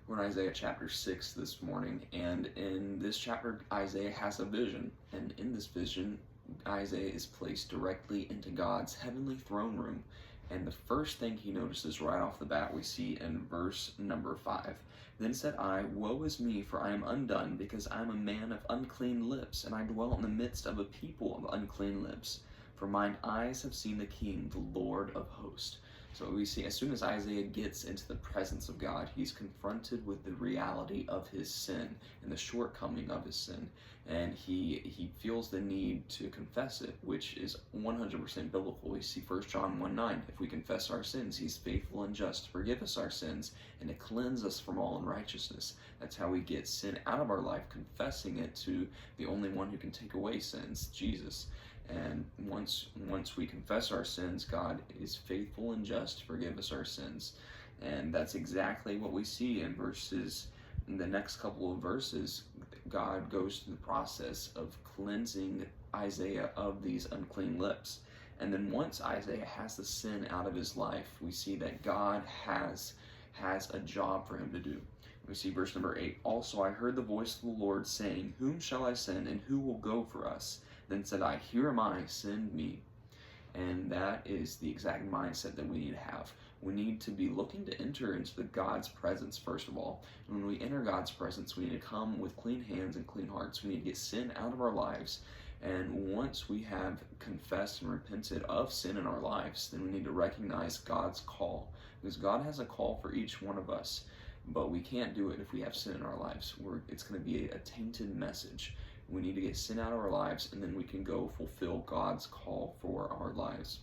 We're in Isaiah chapter 6 this morning, and in this chapter, Isaiah has a vision. And in this vision, Isaiah is placed directly into God's heavenly throne room. And the first thing he notices right off the bat, we see in verse number 5. Then said I, Woe is me, for I am undone, because I am a man of unclean lips, and I dwell in the midst of a people of unclean lips. For mine eyes have seen the King, the Lord of hosts. So we see as soon as Isaiah gets into the presence of God, he's confronted with the reality of his sin and the shortcoming of his sin. And he feels the need to confess it, which is 100% biblical. We see 1 John 1:9. If we confess our sins, he's faithful and just to forgive us our sins and to cleanse us from all unrighteousness. That's how we get sin out of our life, confessing it to the only one who can take away sins, Jesus. And once we confess our sins, God is faithful and just to forgive us our sins. And that's exactly what we see in the next couple of verses. God goes through the process of cleansing Isaiah of these unclean lips. And then once Isaiah has the sin out of his life, we see that God has a job for him to do. We see verse number 8. Also I heard the voice of the Lord saying, Whom shall I send, and who will go for us? Then said I, Here am I, send me. And that is the exact mindset that we need to have. We need to be looking to enter into God's presence, first of all. And when we enter God's presence, we need to come with clean hands and clean hearts. We need to get sin out of our lives. And once we have confessed and repented of sin in our lives, then we need to recognize God's call. Because God has a call for each one of us. But we can't do it if we have sin in our lives. It's going to be a tainted message. We need to get sin out of our lives, and then we can go fulfill God's call for our lives.